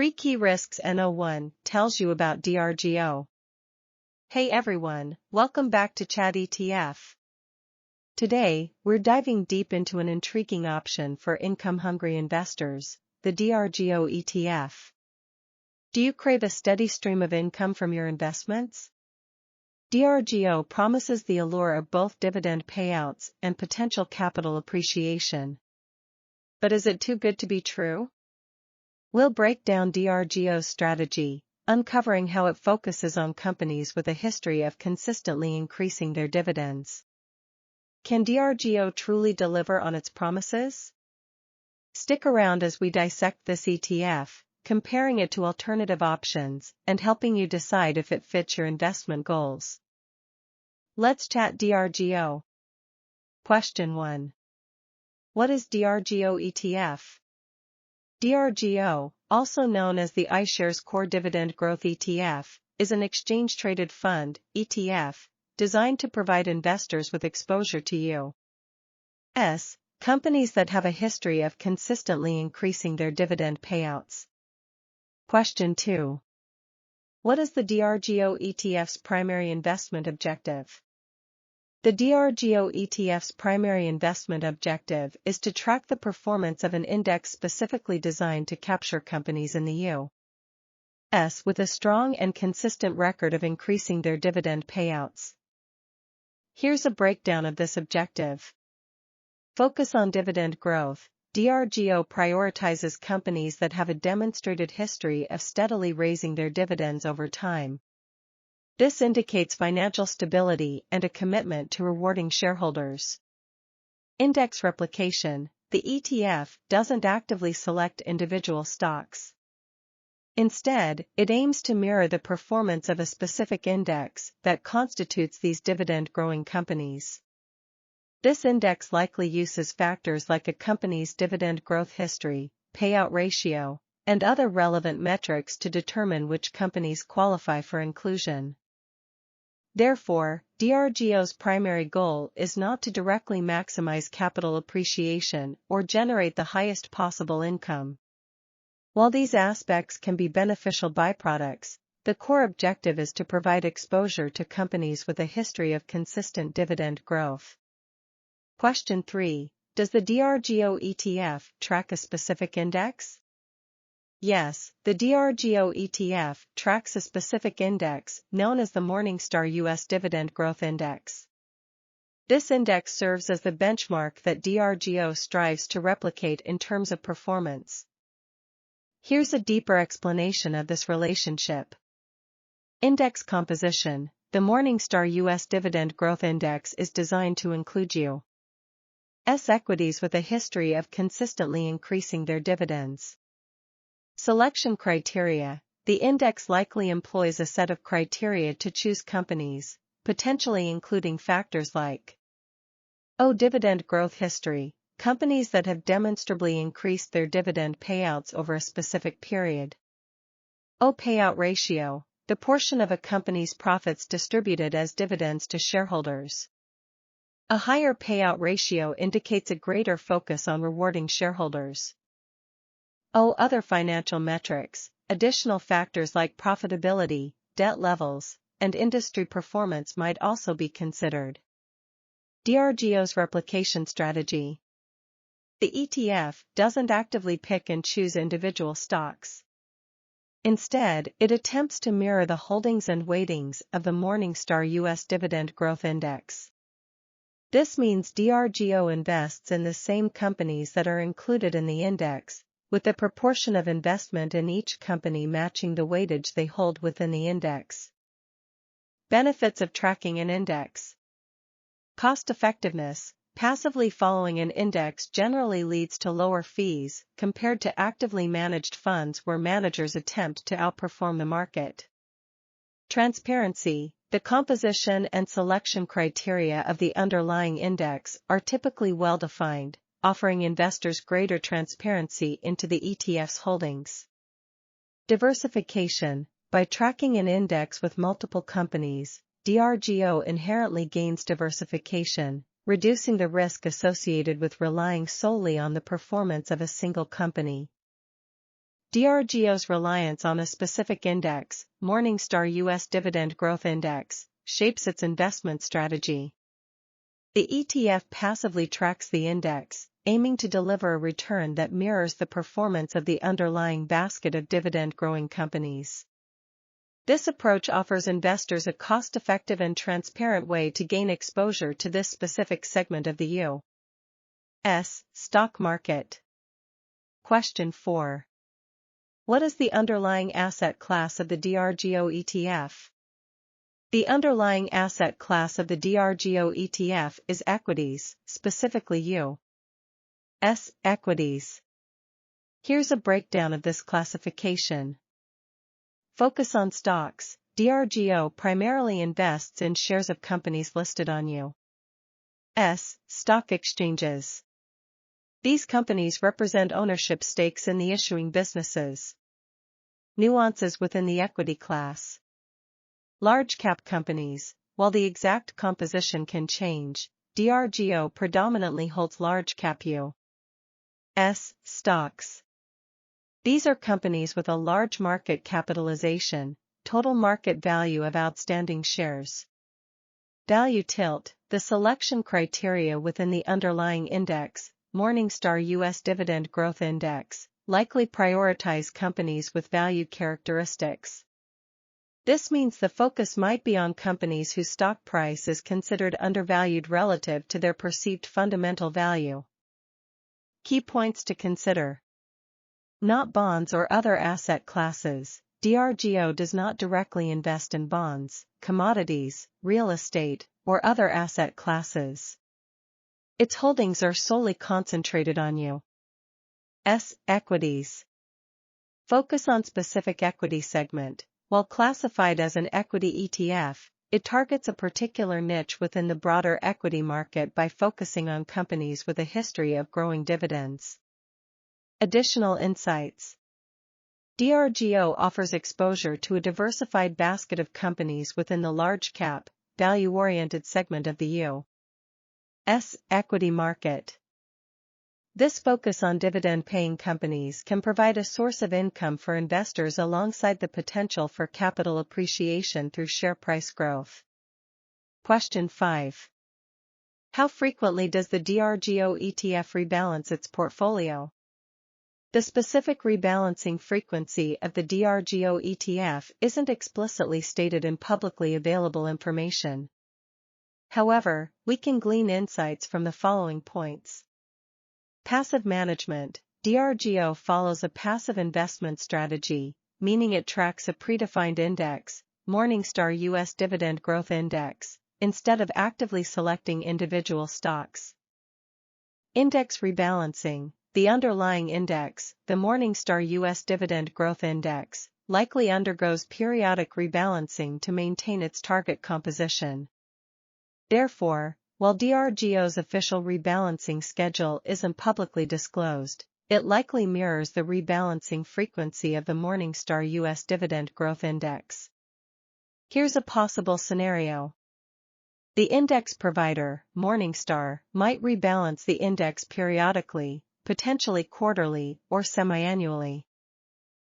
3 Key Risks N01 tells you about DRGO. Hey everyone, welcome back to Chat ETF. Today, we're diving deep into an intriguing option for income-hungry investors, the DRGO ETF. Do you crave a steady stream of income from your investments? DRGO promises the allure of both dividend payouts and potential capital appreciation. But is it too good to be true? We'll break down DRGO's strategy, uncovering how it focuses on companies with a history of consistently increasing their dividends. Can DRGO truly deliver on its promises? Stick around as we dissect this ETF, comparing it to alternative options and helping you decide if it fits your investment goals. Let's chat DRGO. Question 1. What is DRGO ETF? DRGO, also known as the iShares Core Dividend Growth ETF, is an exchange-traded fund, ETF, designed to provide investors with exposure to U.S. companies that have a history of consistently increasing their dividend payouts. Question 2. What is the DRGO ETF's primary investment objective? The DRGO ETF's primary investment objective is to track the performance of an index specifically designed to capture companies in the U.S. with a strong and consistent record of increasing their dividend payouts. Here's a breakdown of this objective. Focus on dividend growth. DRGO prioritizes companies that have a demonstrated history of steadily raising their dividends over time. This indicates financial stability and a commitment to rewarding shareholders. Index replication. The ETF doesn't actively select individual stocks. Instead, it aims to mirror the performance of a specific index that constitutes these dividend-growing companies. This index likely uses factors like a company's dividend growth history, payout ratio, and other relevant metrics to determine which companies qualify for inclusion. Therefore, DRGO's primary goal is not to directly maximize capital appreciation or generate the highest possible income. While these aspects can be beneficial byproducts, the core objective is to provide exposure to companies with a history of consistent dividend growth. Question 3. Does the DRGO ETF track a specific index? Yes, the DRGO ETF tracks a specific index known as the Morningstar U.S. Dividend Growth Index. This index serves as the benchmark that DRGO strives to replicate in terms of performance. Here's a deeper explanation of this relationship. Index composition. The Morningstar U.S. Dividend Growth Index is designed to include U.S. equities with a history of consistently increasing their dividends. Selection criteria. The index likely employs a set of criteria to choose companies, potentially including factors like dividend growth history, companies that have demonstrably increased their dividend payouts over a specific period. Payout ratio, the portion of a company's profits distributed as dividends to shareholders. A higher payout ratio indicates a greater focus on rewarding shareholders. Other financial metrics. Additional factors like profitability, debt levels, and industry performance might also be considered. DRGO's replication strategy. The ETF doesn't actively pick and choose individual stocks. Instead, it attempts to mirror the holdings and weightings of the Morningstar U.S. Dividend Growth Index. This means DRGO invests in the same companies that are included in the index, with the proportion of investment in each company matching the weightage they hold within the index. Benefits of tracking an index. Cost effectiveness. Passively following an index generally leads to lower fees compared to actively managed funds where managers attempt to outperform the market. Transparency. The composition and selection criteria of the underlying index are typically well-defined, offering investors greater transparency into the ETF's holdings. Diversification. By tracking an index with multiple companies, DRGO inherently gains diversification, reducing the risk associated with relying solely on the performance of a single company. DRGO's reliance on a specific index, Morningstar US Dividend Growth Index, shapes its investment strategy. The ETF passively tracks the index, aiming to deliver a return that mirrors the performance of the underlying basket of dividend-growing companies. This approach offers investors a cost-effective and transparent way to gain exposure to this specific segment of the U.S. stock market. Question 4. What is the underlying asset class of the DRGO ETF? The underlying asset class of the DRGO ETF is equities, specifically U.S. equities. Here's a breakdown of this classification. Focus on stocks. DRGO primarily invests in shares of companies listed on U.S. stock exchanges. These companies represent ownership stakes in the issuing businesses. Nuances within the equity class. Large-cap companies. While the exact composition can change, DRGO predominantly holds large-cap U.S. stocks. These are companies with a large market capitalization, total market value of outstanding shares. Value tilt. The selection criteria within the underlying index, Morningstar US Dividend Growth Index, likely prioritize companies with value characteristics. This means the focus might be on companies whose stock price is considered undervalued relative to their perceived fundamental value. Key points to consider. Not bonds or other asset classes. DRGO does not directly invest in bonds, commodities, real estate, or other asset classes. Its holdings are solely concentrated on U.S. equities. Focus on specific equity segment. While classified as an equity ETF, it targets a particular niche within the broader equity market by focusing on companies with a history of growing dividends. Additional insights. DRGO offers exposure to a diversified basket of companies within the large-cap, value-oriented segment of the U.S. equity market. This focus on dividend-paying companies can provide a source of income for investors alongside the potential for capital appreciation through share price growth. Question 5. How frequently does the DRGO ETF rebalance its portfolio? The specific rebalancing frequency of the DRGO ETF isn't explicitly stated in publicly available information. However, we can glean insights from the following points. Passive management. DRGO follows a passive investment strategy, meaning it tracks a predefined index, Morningstar US Dividend Growth Index, instead of actively selecting individual stocks. Index rebalancing. The underlying index, the Morningstar US Dividend Growth Index, likely undergoes periodic rebalancing to maintain its target composition. Therefore, while DRGO's official rebalancing schedule isn't publicly disclosed, it likely mirrors the rebalancing frequency of the Morningstar US Dividend Growth Index. Here's a possible scenario. The index provider, Morningstar, might rebalance the index periodically, potentially quarterly or semi-annually.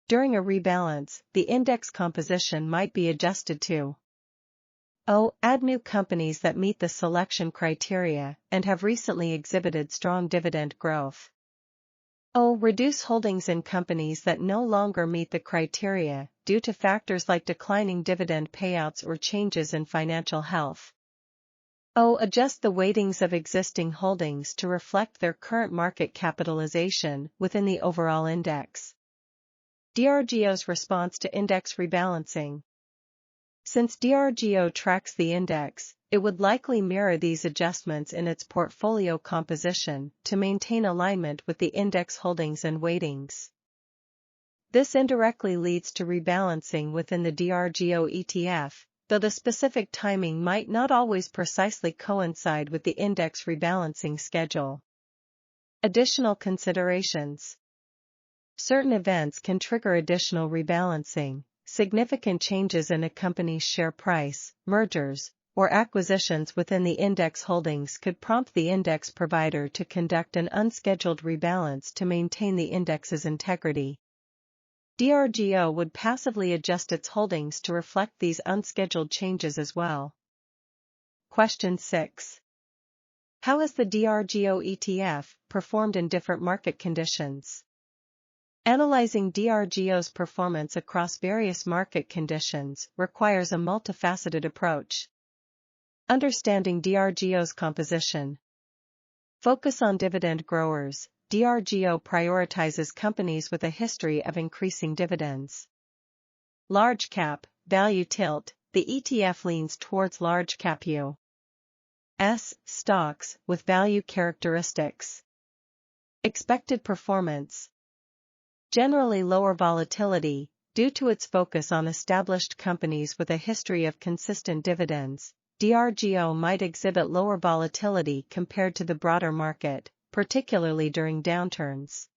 During a rebalance, the index composition might be adjusted to add new companies that meet the selection criteria and have recently exhibited strong dividend growth. Reduce holdings in companies that no longer meet the criteria due to factors like declining dividend payouts or changes in financial health. Adjust the weightings of existing holdings to reflect their current market capitalization within the overall index. DRGO's response to index rebalancing. Since DRGO tracks the index, it would likely mirror these adjustments in its portfolio composition to maintain alignment with the index holdings and weightings. This indirectly leads to rebalancing within the DRGO ETF, though the specific timing might not always precisely coincide with the index rebalancing schedule. Additional considerations. Certain events can trigger additional rebalancing. Significant changes in a company's share price, mergers, or acquisitions within the index holdings could prompt the index provider to conduct an unscheduled rebalance to maintain the index's integrity. DRGO would passively adjust its holdings to reflect these unscheduled changes as well. Question 6. How has the DRGO ETF performed in different market conditions? Analyzing DRGO's performance across various market conditions requires a multifaceted approach. Understanding DRGO's composition. Focus on dividend growers. DRGO prioritizes companies with a history of increasing dividends. Large cap, value tilt. The ETF leans towards large cap U.S. stocks with value characteristics. Expected performance. Generally lower volatility, due to its focus on established companies with a history of consistent dividends. DRGO might exhibit lower volatility compared to the broader market, particularly during downturns.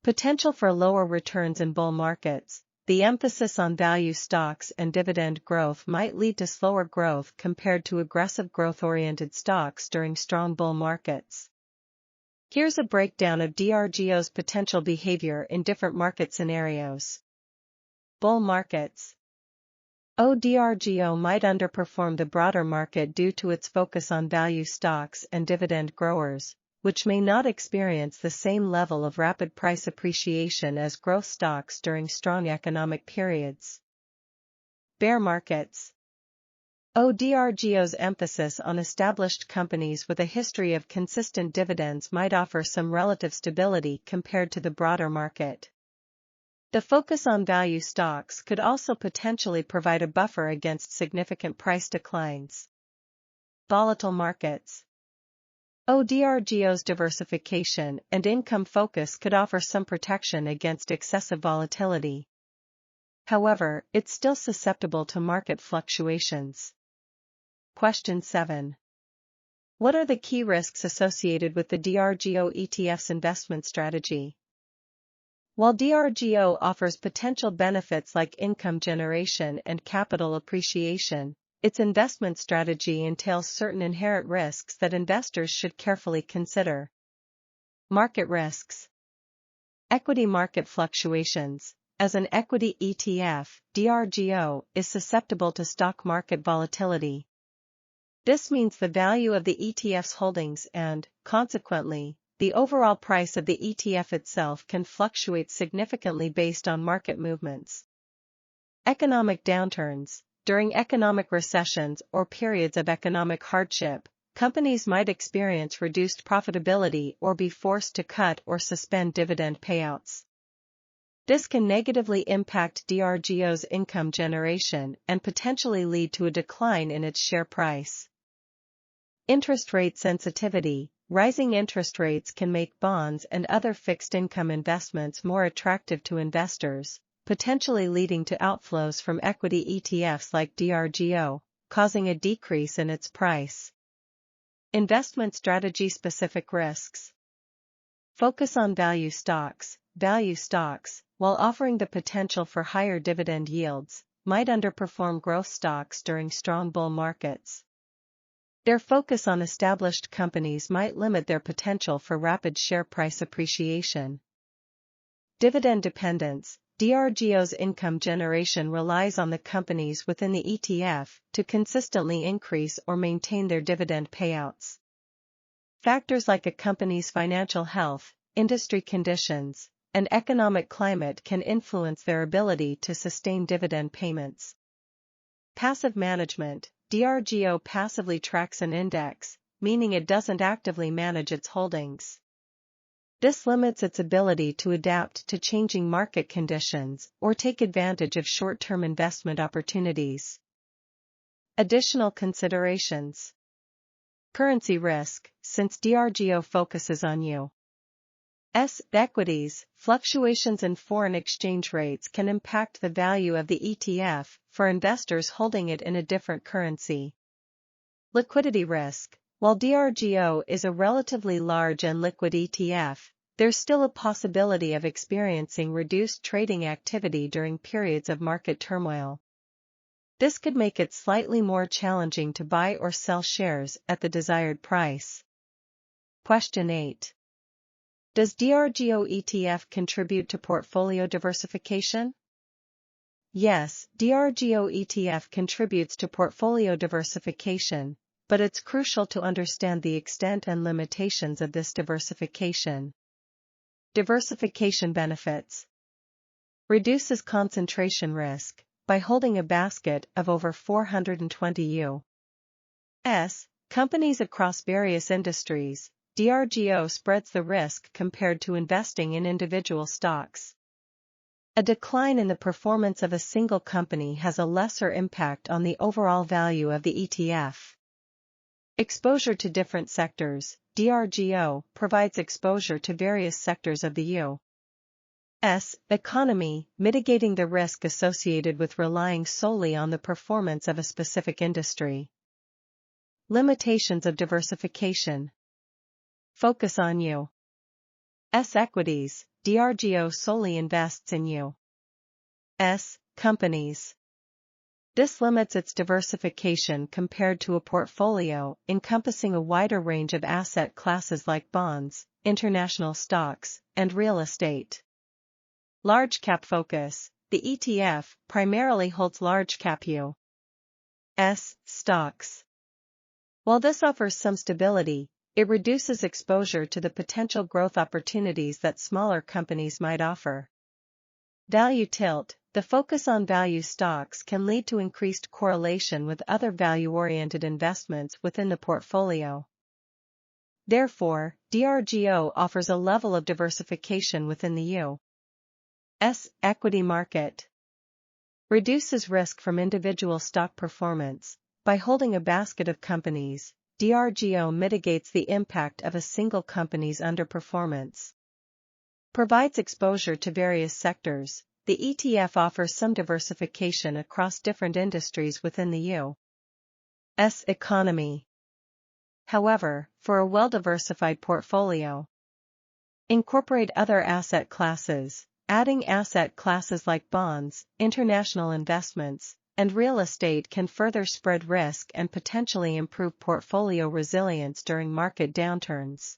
Potential for lower returns in bull markets. The emphasis on value stocks and dividend growth might lead to slower growth compared to aggressive growth-oriented stocks during strong bull markets. Here's a breakdown of DRGO's potential behavior in different market scenarios. Bull markets. DRGO might underperform the broader market due to its focus on value stocks and dividend growers, which may not experience the same level of rapid price appreciation as growth stocks during strong economic periods. Bear markets. DRGO's emphasis on established companies with a history of consistent dividends might offer some relative stability compared to the broader market. The focus on value stocks could also potentially provide a buffer against significant price declines. Volatile markets. DRGO's diversification and income focus could offer some protection against excessive volatility. However, it's still susceptible to market fluctuations. Question 7. What are the key risks associated with the DRGO ETF's investment strategy? While DRGO offers potential benefits like income generation and capital appreciation, its investment strategy entails certain inherent risks that investors should carefully consider. Market risks. Equity market fluctuations. As an equity ETF, DRGO is susceptible to stock market volatility. This means the value of the ETF's holdings and, consequently, the overall price of the ETF itself can fluctuate significantly based on market movements. Economic downturns. During economic recessions or periods of economic hardship, companies might experience reduced profitability or be forced to cut or suspend dividend payouts. This can negatively impact DRGO's income generation and potentially lead to a decline in its share price. Interest rate sensitivity. Rising interest rates can make bonds and other fixed income investments more attractive to investors, potentially leading to outflows from equity ETFs like DRGO, causing a decrease in its price. Investment strategy-specific risks. Focus on value stocks. Value stocks, while offering the potential for higher dividend yields, might underperform growth stocks during strong bull markets. Their focus on established companies might limit their potential for rapid share price appreciation. Dividend dependence. DRGO's income generation relies on the companies within the ETF to consistently increase or maintain their dividend payouts. Factors like a company's financial health, industry conditions, and economic climate can influence their ability to sustain dividend payments. Passive management. DRGO passively tracks an index, meaning it doesn't actively manage its holdings. This limits its ability to adapt to changing market conditions or take advantage of short-term investment opportunities. Additional considerations. Currency risk. Since DRGO focuses on U.S. equities, fluctuations in foreign exchange rates can impact the value of the ETF for investors holding it in a different currency. Liquidity risk. While DRGO is a relatively large and liquid ETF, there's still a possibility of experiencing reduced trading activity during periods of market turmoil. This could make it slightly more challenging to buy or sell shares at the desired price. Question 8. Does DRGO ETF contribute to portfolio diversification? Yes, DRGO ETF contributes to portfolio diversification, but it's crucial to understand the extent and limitations of this diversification. Diversification benefits. Reduces concentration risk. By holding a basket of over 420 U.S. companies across various industries, DRGO spreads the risk compared to investing in individual stocks. A decline in the performance of a single company has a lesser impact on the overall value of the ETF. Exposure to different sectors. DRGO provides exposure to various sectors of the U.S. economy, mitigating the risk associated with relying solely on the performance of a specific industry. Limitations of diversification. Focus on U.S. equities. DRGO solely invests in U.S. companies. This limits its diversification compared to a portfolio encompassing a wider range of asset classes like bonds, international stocks, and real estate. Large cap focus. The ETF primarily holds large cap U.S. stocks. While this offers some stability, it reduces exposure to the potential growth opportunities that smaller companies might offer. Value tilt. The focus on value stocks can lead to increased correlation with other value-oriented investments within the portfolio. Therefore, DRGO offers a level of diversification within the U.S. equity market. Reduces risk from individual stock performance. By holding a basket of companies, DRGO mitigates the impact of a single company's underperformance. Provides exposure to various sectors. The ETF offers some diversification across different industries within the U.S. economy. However, for a well-diversified portfolio, incorporate other asset classes. Adding asset classes like bonds, international investments, and real estate can further spread risk and potentially improve portfolio resilience during market downturns.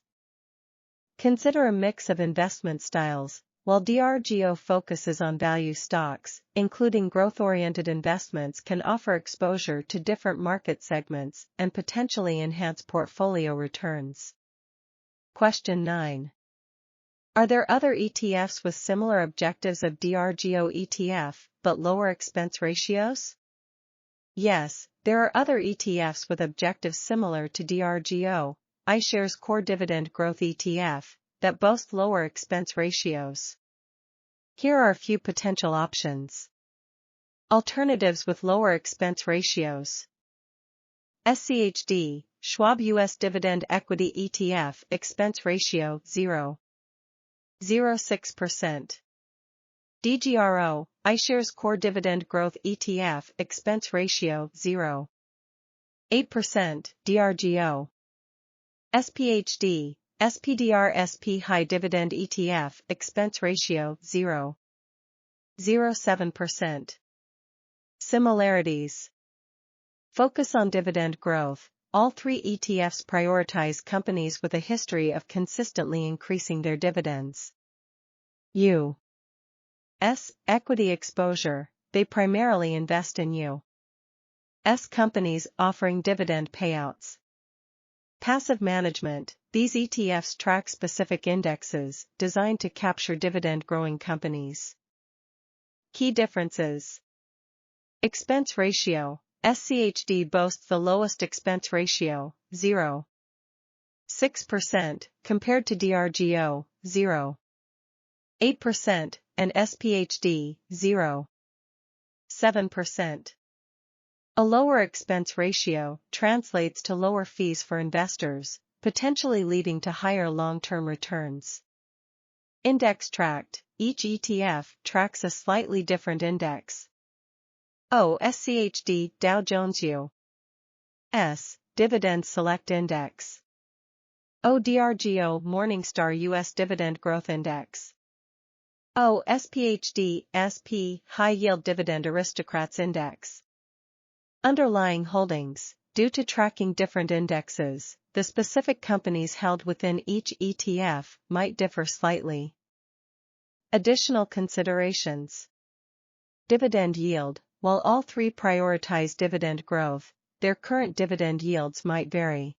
Consider a mix of investment styles. While DRGO focuses on value stocks, including growth-oriented investments can offer exposure to different market segments and potentially enhance portfolio returns. Question 9. Are there other ETFs with similar objectives of DRGO ETF, but lower expense ratios? Yes, there are other ETFs with objectives similar to DRGO, iShares Core Dividend Growth ETF, that boast lower expense ratios. Here are a few potential options. Alternatives with lower expense ratios. SCHD, Schwab US Dividend Equity ETF, expense ratio 0.06%. DGRO, iShares Core Dividend Growth ETF, expense ratio 0.8%. DRGO. SPHD, SPDR SP High Dividend ETF, expense ratio 0.07%. Similarities. Focus on dividend growth. All three ETFs prioritize companies with a history of consistently increasing their dividends. U.S. equity exposure. They primarily invest in U.S. companies offering dividend payouts. Passive management. These ETFs track specific indexes designed to capture dividend-growing companies. Key differences. Expense ratio. SCHD boasts the lowest expense ratio, 0.6%, compared to DRGO, 0.8%, and SPHD, 0.7%. A lower expense ratio translates to lower fees for investors, potentially leading to higher long-term returns. Index tracked. Each ETF tracks a slightly different index. SCHD Dow Jones U.S. Dividend Select Index. DRGO Morningstar US Dividend Growth Index. SPHD SP High Yield Dividend Aristocrats Index. Underlying holdings. Due to tracking different indexes, the specific companies held within each ETF might differ slightly. Additional considerations. Dividend yield. While all three prioritize dividend growth, their current dividend yields might vary.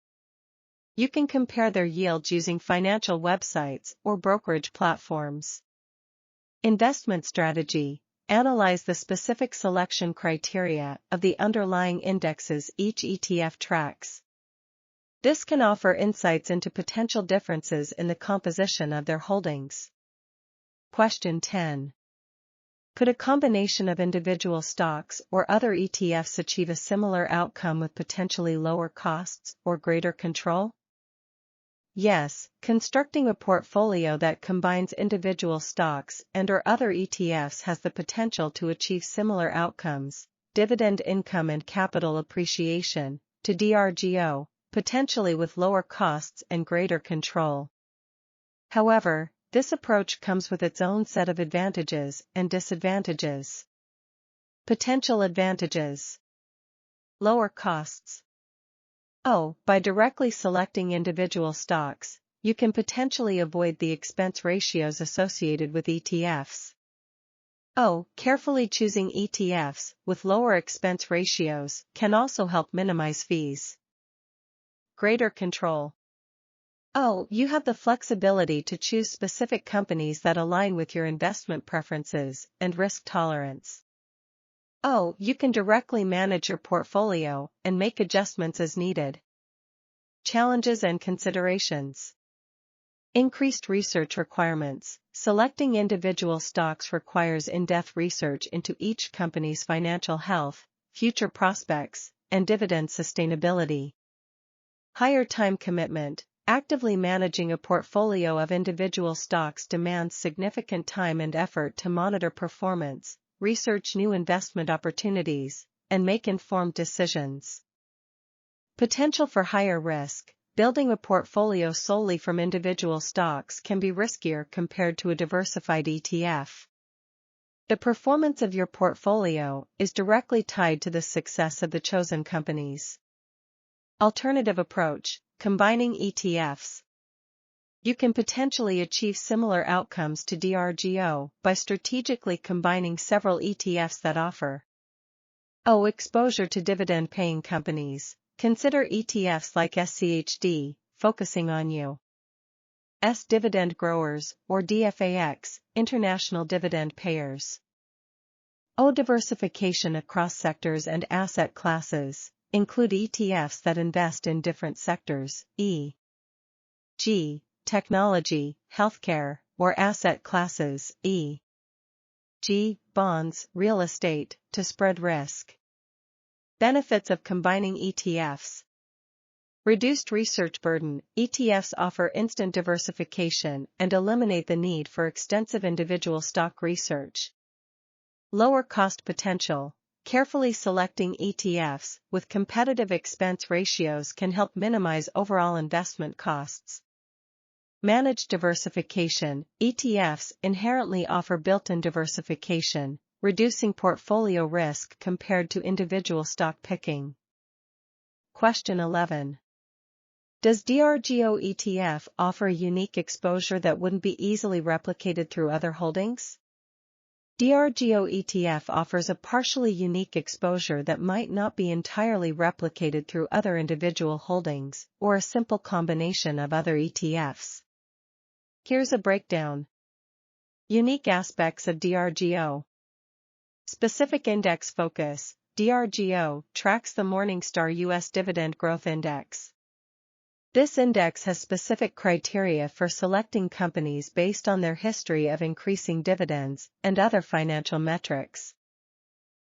You can compare their yields using financial websites or brokerage platforms. Investment strategy. Analyze the specific selection criteria of the underlying indexes each ETF tracks. This can offer insights into potential differences in the composition of their holdings. Question 10. Could a combination of individual stocks or other ETFs achieve a similar outcome with potentially lower costs or greater control? Yes, constructing a portfolio that combines individual stocks and/or other ETFs has the potential to achieve similar outcomes, dividend income and capital appreciation, to DRGO, potentially with lower costs and greater control. However, this approach comes with its own set of advantages and disadvantages. Potential advantages. Lower costs. By directly selecting individual stocks, you can potentially avoid the expense ratios associated with ETFs. Carefully choosing ETFs with lower expense ratios can also help minimize fees. Greater control. You have the flexibility to choose specific companies that align with your investment preferences and risk tolerance. You can directly manage your portfolio and make adjustments as needed. Challenges and considerations. Increased research requirements. Selecting individual stocks requires in-depth research into each company's financial health, future prospects, and dividend sustainability. Higher time commitment. Actively managing a portfolio of individual stocks demands significant time and effort to monitor performance, research new investment opportunities, and make informed decisions. Potential for higher risk. Building a portfolio solely from individual stocks can be riskier compared to a diversified ETF. The performance of your portfolio is directly tied to the success of the chosen companies. Alternative approach. Combining ETFs. You can potentially achieve similar outcomes to DRGO by strategically combining several ETFs that offer exposure to dividend-paying companies. Consider ETFs like SCHD, focusing on U.S. dividend growers, or DFAX, international dividend payers. Diversification across sectors and asset classes. Include ETFs that invest in different sectors, e.g., technology, healthcare, or asset classes, e.g., bonds, real estate, to spread risk. Benefits of combining ETFs. Reduced research burden. ETFs offer instant diversification and eliminate the need for extensive individual stock research. Lower cost potential. Carefully selecting ETFs with competitive expense ratios can help minimize overall investment costs. Managed diversification. ETFs inherently offer built-in diversification, reducing portfolio risk compared to individual stock picking. Question 11. Does DRGO ETF offer a unique exposure that wouldn't be easily replicated through other holdings? DRGO ETF offers a partially unique exposure that might not be entirely replicated through other individual holdings or a simple combination of other ETFs. Here's a breakdown. Unique aspects of DRGO. Specific index focus. DRGO tracks the Morningstar U.S. Dividend Growth Index. This index has specific criteria for selecting companies based on their history of increasing dividends and other financial metrics.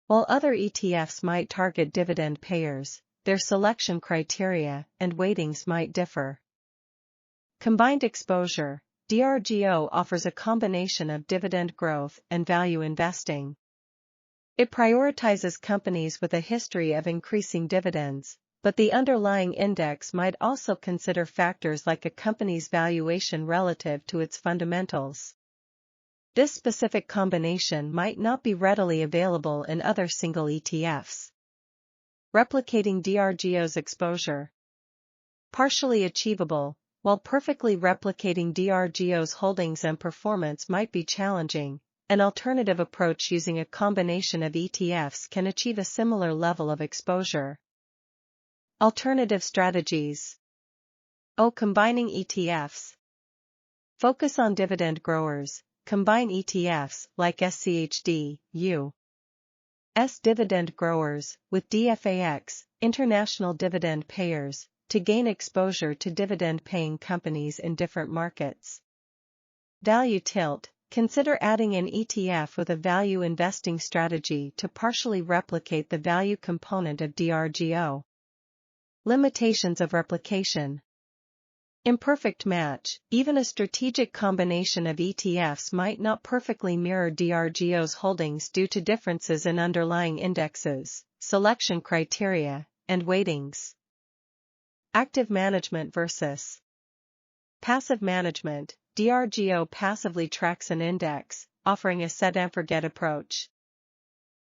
While other ETFs might target dividend payers, their selection criteria and weightings might differ. Combined exposure. DRGO offers a combination of dividend growth and value investing. It prioritizes companies with a history of increasing dividends, but the underlying index might also consider factors like a company's valuation relative to its fundamentals. This specific combination might not be readily available in other single ETFs. Replicating DRGO's exposure. partially achievable, while perfectly replicating DRGO's holdings and performance might be challenging. An alternative approach using a combination of ETFs can achieve a similar level of exposure. Alternative strategies. Combining ETFs. Focus on dividend growers. Combine ETFs like SCHD, U.S. dividend growers, with DFAX, international dividend payers, to gain exposure to dividend-paying companies in different markets. Value tilt. Consider adding an ETF with a value investing strategy to partially replicate the value component of DRGO. Limitations of replication. Imperfect match. Even a strategic combination of ETFs might not perfectly mirror DRGO's holdings due to differences in underlying indexes, selection criteria, and weightings. Active management versus passive management. DRGO passively tracks an index, offering a set-and-forget approach.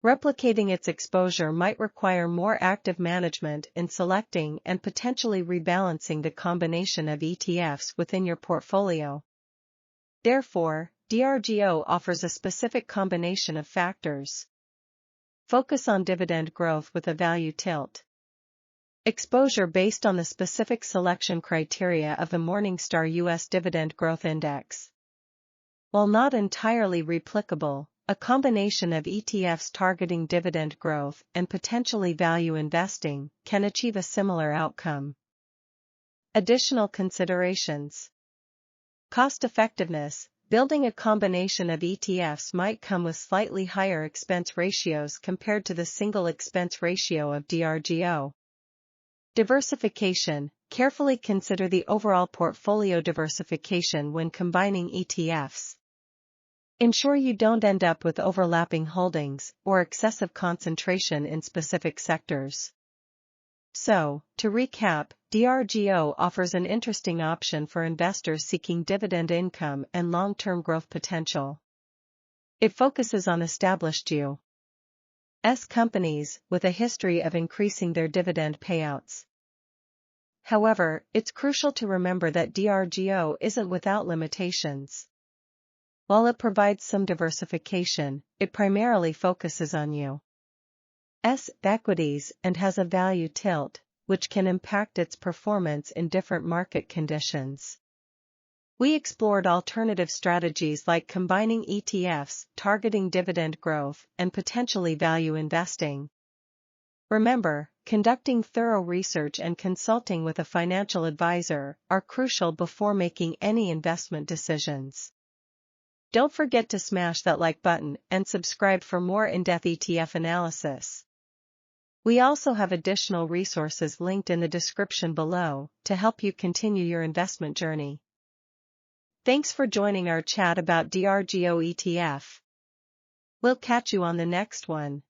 Replicating its exposure might require more active management in selecting and potentially rebalancing the combination of ETFs within your portfolio. Therefore, DRGO offers a specific combination of factors. Focus on dividend growth with a value tilt. Exposure based on the specific selection criteria of the Morningstar U.S. Dividend Growth Index. While not entirely replicable, a combination of ETFs targeting dividend growth and potentially value investing can achieve a similar outcome. Additional considerations. Cost-effectiveness. Building a combination of ETFs might come with slightly higher expense ratios compared to the single expense ratio of DRGO. Diversification. Carefully consider the overall portfolio diversification when combining ETFs. Ensure you don't end up with overlapping holdings or excessive concentration in specific sectors. So, to recap, DRGO offers an interesting option for investors seeking dividend income and long-term growth potential. It focuses on established U.S. companies with a history of increasing their dividend payouts. However, it's crucial to remember that DRGO isn't without limitations. While it provides some diversification, it primarily focuses on U.S. equities and has a value tilt, which can impact its performance in different market conditions. We explored alternative strategies like combining ETFs, targeting dividend growth, and potentially value investing. Remember, conducting thorough research and consulting with a financial advisor are crucial before making any investment decisions. Don't forget to smash that like button and subscribe for more in-depth ETF analysis. We also have additional resources linked in the description below to help you continue your investment journey. Thanks for joining our chat about DRGO ETF. We'll catch you on the next one.